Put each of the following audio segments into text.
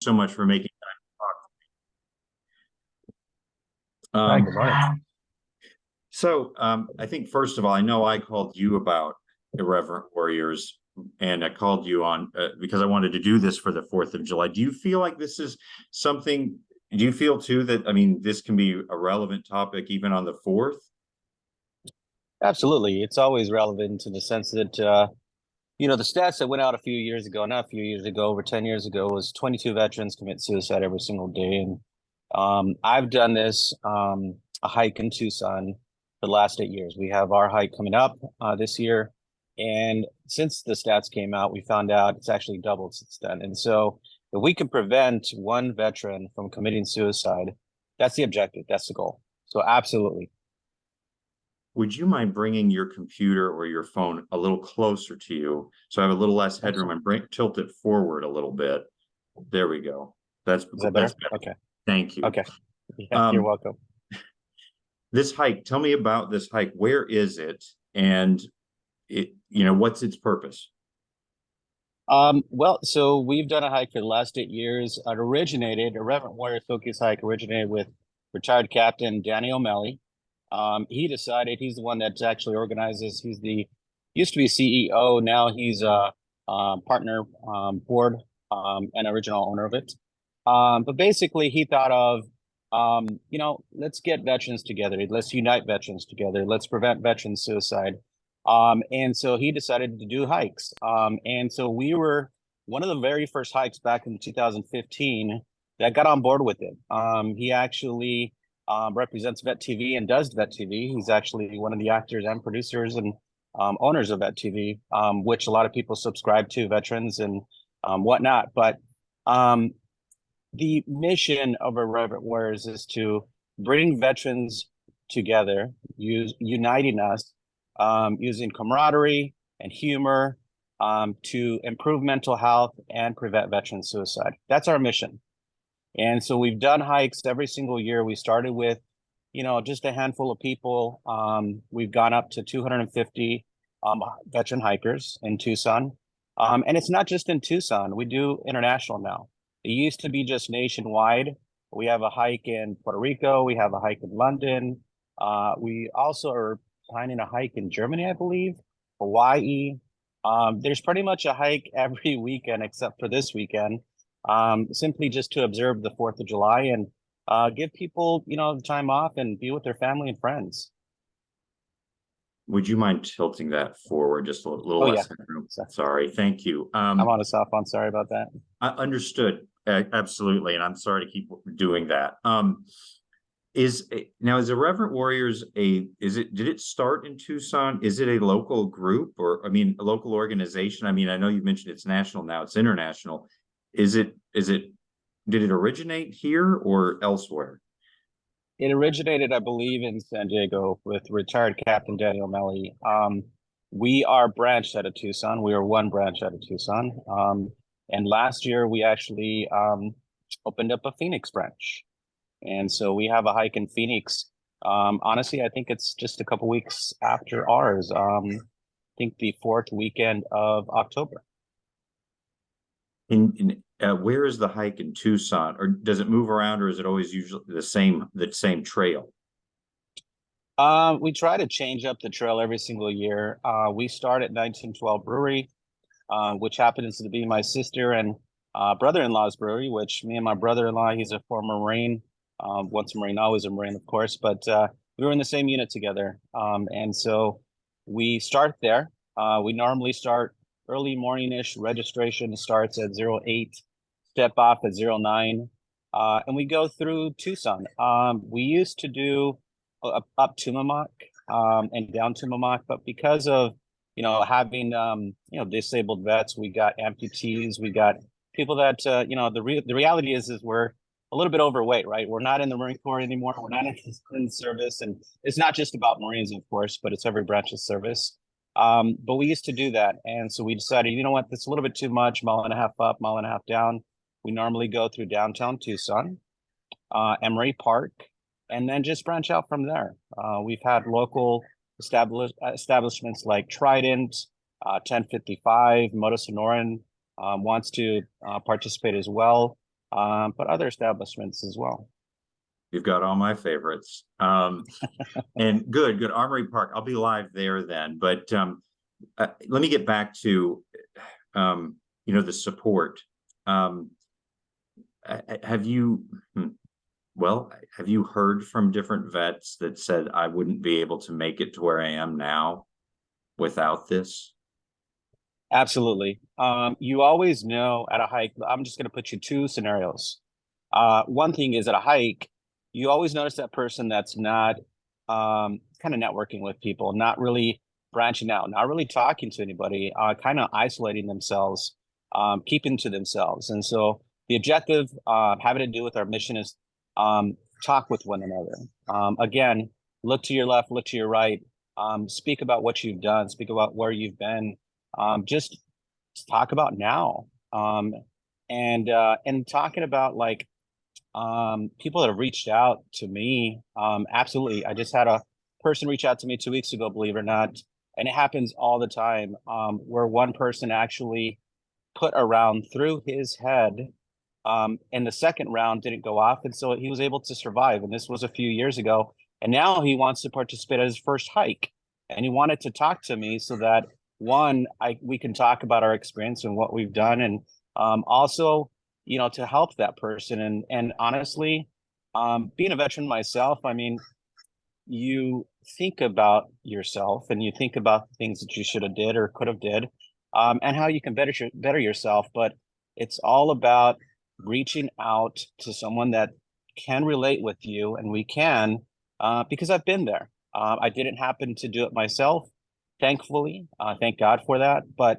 so much for making Hi, time to good talk. morning. I think first of all, I know I called you about Irreverent Warriors, and I called you on because I wanted to do this for the 4th of July. Do you feel like this is something? Do you feel too that, I mean, this can be a relevant topic even on the 4th? Absolutely. It's always relevant in the sense that, the stats that went out a few years ago, not a few years ago, over 10 years ago, was 22 veterans commit suicide every single day. And I've done this, a hike in Tucson for the last 8 years. We have our hike coming up this year. And since the stats came out, we found out it's actually doubled since then. And so if we can prevent one veteran from committing suicide, that's the objective. That's the goal. So absolutely. Would you mind bringing your computer or your phone a little closer to you so I have a little less headroom and tilt it forward a little bit? There we go. Is that That's better? better. Okay. Thank you. Okay. Yeah, you're Um, welcome. this hike, tell me about this hike. Where is it? And what's its purpose? Well, so we've done a hike for the last 8 years. Irreverent Warriors Focus hike originated with retired Captain Danny O'Malley. He decided he's the one that actually organizes. Used to be CEO. Now he's a partner, board, and original owner of it. But basically he thought of, let's get veterans together. Let's unite veterans together. Let's prevent veteran suicide. And so he decided to do hikes. And so we were one of the very first hikes back in 2015 that got on board with it. He actually represents Vet TV and does Vet TV. He's actually one of the actors and producers and owners of Vet TV, which a lot of people subscribe to, veterans and whatnot. But um, the mission of Irreverent Warriors is to bring veterans together, uniting us, using camaraderie and humor to improve mental health and prevent veteran suicide. That's our mission. And so we've done hikes every single year. We started with, just a handful of people. We've gone up to 250 veteran hikers in Tucson. And it's not just in Tucson. We do international now. It used to be just nationwide. We have a hike in Puerto Rico. We have a hike in London. We also are planning a hike in Germany, I believe, Hawaii. There's pretty much a hike every weekend except for this weekend, simply just to observe the 4th of July and give people, the time off and be with their family and friends. Would you mind tilting that forward just a little Oh, yeah. less headroom? Sorry. Thank you. I'm on a cell phone. Sorry about that. I understood. Absolutely. And I'm sorry to keep doing that. Is Irreverent Warriors did it start in Tucson? Is it a local group or, I mean, a local organization? I mean, I know you mentioned it's national now, it's international. Did it originate here or elsewhere? It originated, I believe, in San Diego with retired Captain Daniel Melly. We are branched out of Tucson. We are one branch out of Tucson. And last year we actually opened up a Phoenix branch. And so we have a hike in Phoenix. Honestly, I think it's just a couple weeks after ours. I think the 4th weekend of October. Where is the hike in Tucson, or does it move around, or is it always usually the same trail? We try to change up the trail every single year. We start at 1912 Brewery, which happens to be my sister and brother-in-law's brewery, which me and my brother-in-law, he's a former Marine, once a Marine, always a Marine, of course, but we were in the same unit together. And so we start there. We normally start early morning-ish. Registration starts at 08, step off at 09, and we go through Tucson. We used to do up Tumamoc and down Tumamoc, but because of having disabled vets, we got amputees, we got people that the reality is we're a little bit overweight, right? We're not in the Marine Corps anymore. We're not in service, and it's not just about Marines, of course, but it's every branch of service. But we used to do that, and so we decided, you know what, that's a little bit too much. Mile and a half up, mile and a half down. We normally go through downtown Tucson, Emery Park, and then just branch out from there. We've had local establishments like Trident, 1055, Moto Sonoran wants to participate as well. but other establishments as well. You've got all my favorites. And good Armory Park. I'll be live there then. But let me get back to the support. Have you have you heard from different vets that said I wouldn't be able to make it to where I am now without this? Absolutely. You always know at a hike, I'm just going to put you two scenarios. One thing is at a hike, you always notice that person that's not kind of networking with people, not really branching out, not really talking to anybody, kind of isolating themselves, keeping to themselves. And so the objective having to do with our mission is talk with one another. Again, look to your left, look to your right, speak about what you've done, speak about where you've been, just talk about now. And talking about like people that have reached out to me. Absolutely. I just had a person reach out to me 2 weeks ago, believe it or not. And it happens all the time, where one person actually put a round through his head, and the second round didn't go off. And so he was able to survive. And this was a few years ago. And now he wants to participate at his first hike. And he wanted to talk to me so that we can talk about our experience and what we've done. And also, to help that person. And honestly, being a veteran myself, I mean, you think about yourself and you think about the things that you should have did or could have did, and how you can better yourself. But it's all about reaching out to someone that can relate with you, and we can, because I've been there. I didn't happen to do it myself, thankfully. Thank God for that. But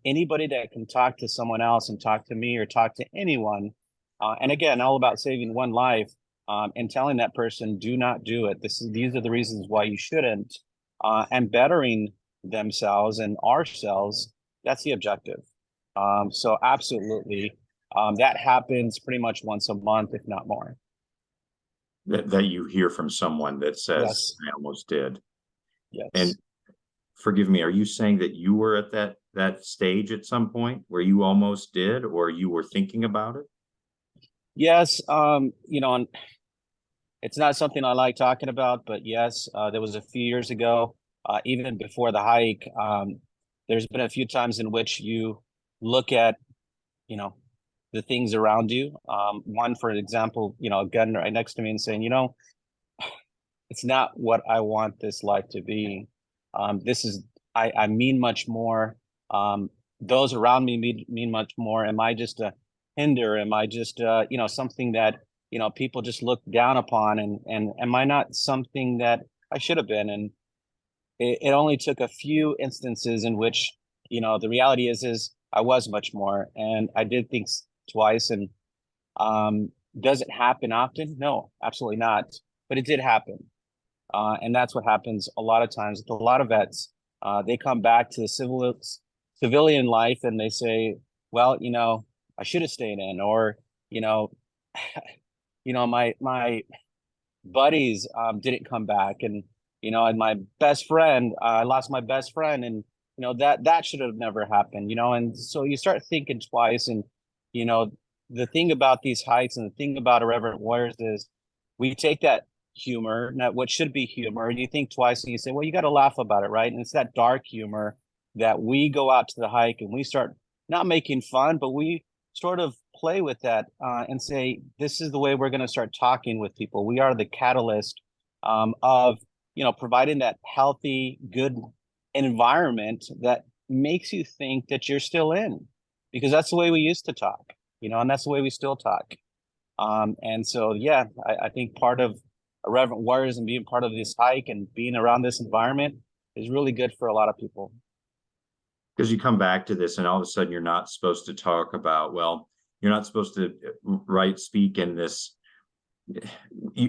anybody that can talk to someone else and talk to me or talk to anyone, and again, all about saving one life, and telling that person, do not do it. These are the reasons why you shouldn't, and bettering themselves and ourselves. That's the objective. So absolutely, that happens pretty much once a month, if not more. That you hear from someone that says, Yes. I almost did. Yes. And forgive me, are you saying that you were at that stage at some point where you almost did, or you were thinking about it? Yes. And it's not something I like talking about, but yes, there was a few years ago, even before the hike. There's been a few times in which you look at, the things around you. One, for example, a gun right next to me and saying, it's not what I want this life to be. I mean much more. Those around me mean much more. Am I just a hinder? Am I just, something that, people just look down upon? And am I not something that I should have been? And it only took a few instances in which, the reality is I was much more. And I did things twice. And does it happen often? No, absolutely not. But it did happen. And that's what happens a lot of times with a lot of vets. They come back to the civilian life and they say, well, I should have stayed in, or, my buddies didn't come back, and my best friend, I lost my best friend, and that should have never happened, and so you start thinking twice. And the thing about these hikes and the thing about Irreverent Warriors is we take that humor, not what should be humor, and you think twice and you say, well, you got to laugh about it, right? And it's that dark humor that we go out to the hike and we start not making fun, but we sort of play with that, and say, this is the way we're going to start talking with people. We are the catalyst, of providing that healthy, good environment that makes you think that you're still in, because that's the way we used to talk, and that's the way we still talk. And so, yeah, I think part of Irreverent Warriors and being part of this hike and being around this environment is really good for a lot of people. Because you come back to this and all of a sudden you're not supposed to talk about, well, you're not supposed to speak in this.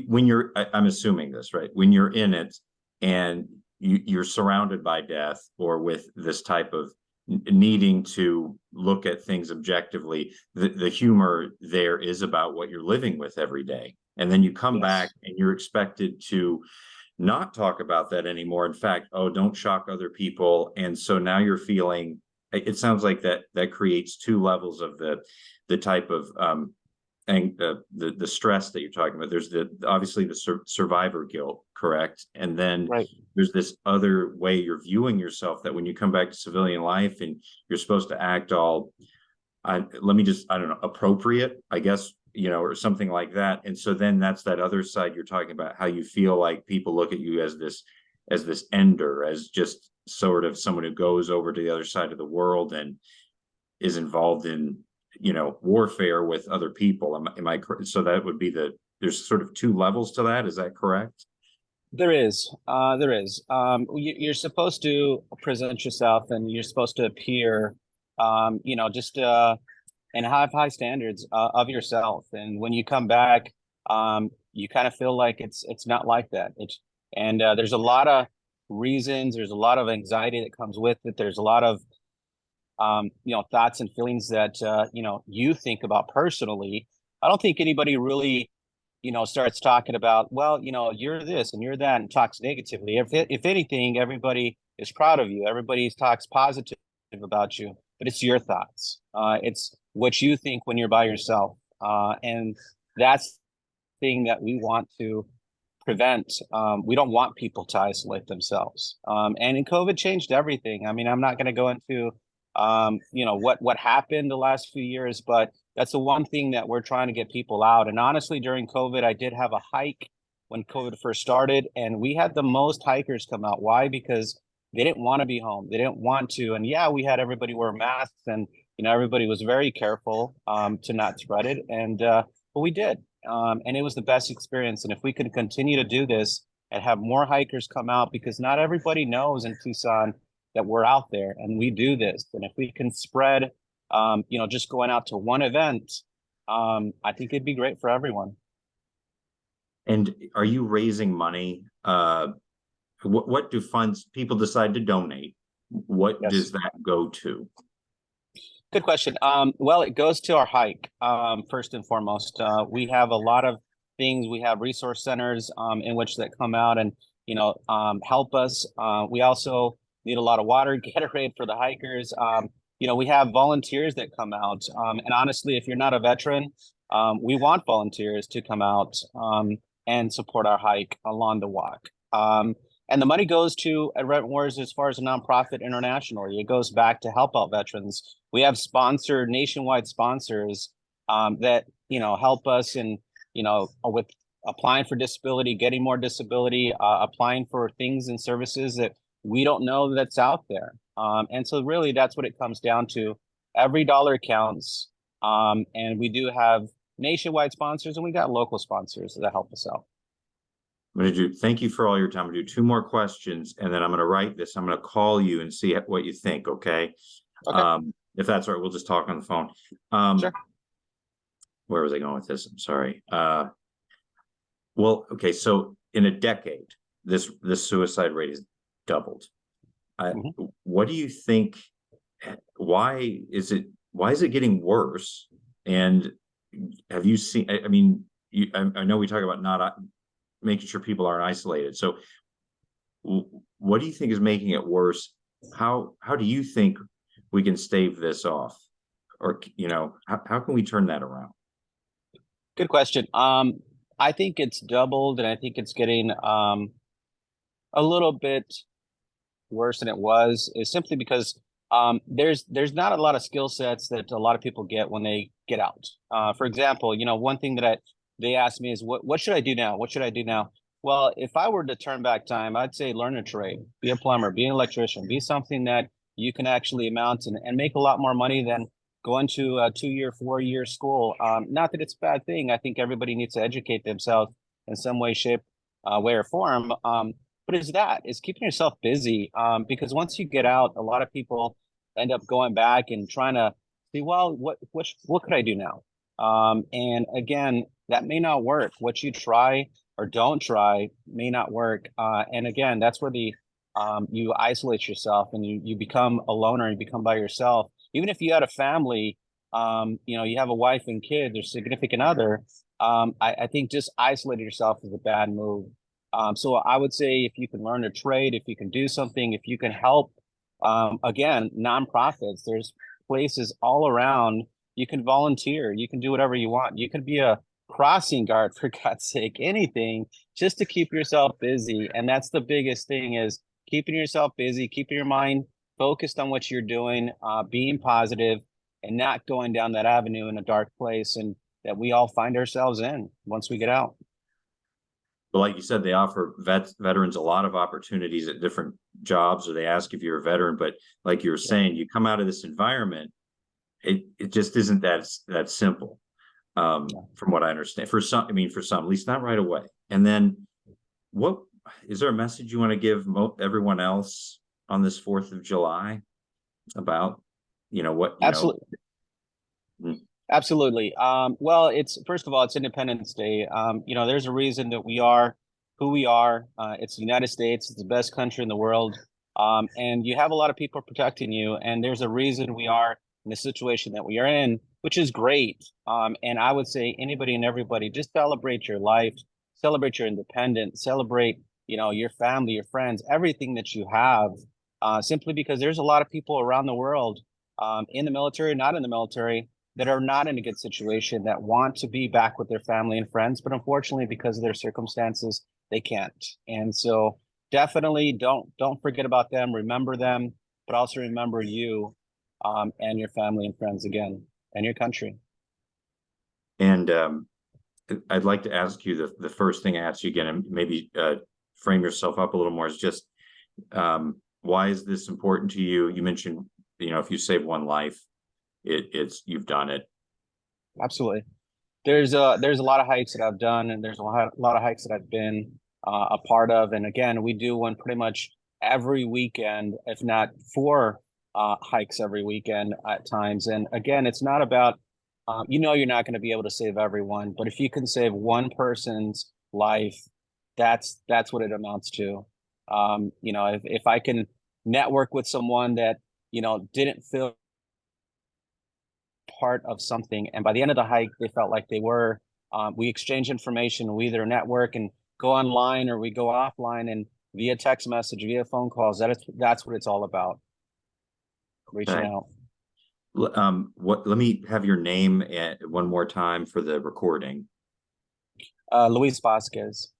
When I'm assuming this, right? When you're in it and you're surrounded by death, or with this type of needing to look at things objectively, the humor there is about what you're living with every day. And then you come back and you're expected to not talk about that anymore. In fact, don't shock other people. And so now you're feeling, it sounds like that creates two levels of the type of the stress that you're talking about. There's obviously the survivor guilt, correct? And then Right. there's this other way you're viewing yourself, that when you come back to civilian life and you're supposed to act all, I don't know, appropriate, I guess, or something like that. And so then that's that other side you're talking about, how you feel like people look at you as this ender, as just sort of someone who goes over to the other side of the world and is involved in warfare with other people. Am I correct? So that would be there's sort of two levels to that. Is that correct? There is. You're supposed to present yourself, and you're supposed to appear, just and have high standards of yourself. And when you come back, you kind of feel like it's not like that. There's a lot of reasons. There's a lot of anxiety that comes with it. There's a lot of thoughts and feelings that you think about personally. I don't think anybody really starts talking about, well, you're this and you're that, and talks negatively. If anything, everybody is proud of you. Everybody talks positive about you, but it's your thoughts. It's what you think when you're by yourself. And that's the thing that we want to prevent. We don't want people to isolate themselves. And in COVID changed everything. I mean, I'm not going to go into what happened the last few years, but that's the one thing that we're trying to get people out. And honestly, during COVID, I did have a hike when COVID first started, and we had the most hikers come out. Why? Because they didn't want to be home. They didn't want to. And yeah, we had everybody wear masks, and everybody was very careful to not spread it. But we did. And it was the best experience. And if we could continue to do this and have more hikers come out, because not everybody knows in Tucson that we're out there and we do this. And if we can spread, just going out to one event, I think it'd be great for everyone. And are you raising money? What do funds people decide to donate? What Yes. does that go to? Good question. Well, it goes to our hike, first and foremost. We have a lot of things. We have resource centers in which that come out and, help us. We also need a lot of water, Gatorade for the hikers. We have volunteers that come out. And honestly, if you're not a veteran, we want volunteers to come out and support our hike along the walk. And the money goes to Irreverent Warriors as far as a nonprofit internationally. It goes back to help out veterans. We have nationwide sponsors that, help us in, with applying for disability, getting more disability, applying for things and services that we don't know that's out there. And so really that's what it comes down to. Every dollar counts. And we do have nationwide sponsors, and we got local sponsors that help us out. Thank you for all your time. I'm gonna do two more questions, and then I'm gonna write this. I'm gonna call you and see what you think, okay? Okay. If that's all right, we'll just talk on the phone. Sure. Where was I going with this? I'm sorry. Well, okay, so in a decade, this suicide rate is doubled. What do you think? Why is it getting worse? And have you seen? I mean, I know we talk about not making sure people aren't isolated. So, what do you think is making it worse? How do you think we can stave this off, or how can we turn that around? Good question. I think it's doubled, and I think it's getting a little bit worse than it was, is simply because there's not a lot of skill sets that a lot of people get when they get out. For example, one thing that they ask me is, what should I do now? What should I do now? Well, if I were to turn back time, I'd say learn a trade, be a plumber, be an electrician, be something that you can actually amount and make a lot more money than going to a 2-year, 4-year school. Not that it's a bad thing. I think everybody needs to educate themselves in some way, shape, way, or form. But it's keeping yourself busy. Because once you get out, a lot of people end up going back and trying to see, well, what could I do now? And again, that may not work. What you try or don't try may not work. And again, that's where you isolate yourself, and you become a loner, and you become by yourself. Even if you had a family, you have a wife and kids or significant other, I think just isolating yourself is a bad move. So I would say, if you can learn a trade, if you can do something, if you can help, again, nonprofits, there's places all around You can volunteer. You can do whatever you want. You can be a crossing guard for God's sake, anything just to keep yourself busy. And that's the biggest thing is keeping yourself busy, keeping your mind focused on what you're doing, being positive, and not going down that avenue in a dark place and that we all find ourselves in once we get out. But like you said, they offer veterans a lot of opportunities at different jobs, or they ask if you're a veteran. But like you were saying, you come out of this environment, it just isn't that simple. From what I understand, for some, I mean, for some, at least not right away. And then, what is there a message you want to give everyone else on this 4th of July about, what Absolutely. Hmm. Absolutely. Well, it's first of all, it's Independence Day. There's a reason that we are who we are. It's the United States. It's the best country in the world. And you have a lot of people protecting you. And there's a reason we are in the situation that we are in, which is great. And I would say anybody and everybody, just celebrate your life, celebrate your independence, celebrate, your family, your friends, everything that you have. Simply because there's a lot of people around the world, in the military, not in the military, that are not in a good situation, that want to be back with their family and friends, but unfortunately, because of their circumstances, they can't. And so definitely don't forget about them, remember them, but also remember you, and your family and friends again, and your country. And I'd like to ask you the first thing I asked you again, and maybe frame yourself up a little more, is just why is this important to you? You mentioned, if you save one life, it's you've done it. Absolutely. There's a lot of hikes that I've done, and there's a lot of hikes that I've been a part of. And again, we do one pretty much every weekend, if not 4 hikes every weekend at times. And again, it's not about you're not going to be able to save everyone, but if you can save one person's life, that's what it amounts to. If I can network with someone that didn't feel part of something, and by the end of the hike they felt like they were, we exchange information, we either network and go online, or we go offline and via text message, via phone calls. That's what it's all about, reaching Okay. out. Let me have your name one more time for the recording. Luis Vasquez.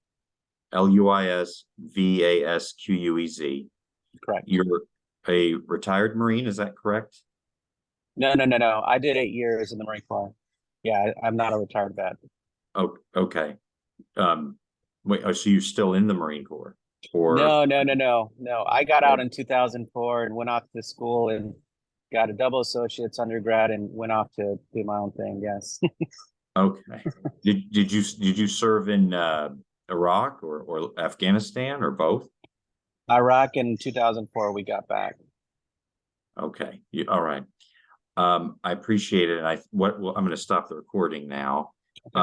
LuisVasquez. Correct. You're a retired Marine, is that correct? No, I did 8 years in the Marine Corps. Yeah, I'm not a retired vet. Oh, okay. Wait, so you're still in the Marine Corps, or No. I got out in 2004 and went off to school and got a double associates undergrad and went off to do my own thing. Yes. okay? Did you serve in Iraq or Afghanistan, or both? Iraq in 2004, we got back. Okay, all right. I appreciate it. Well, I'm going to stop the recording now. Okay.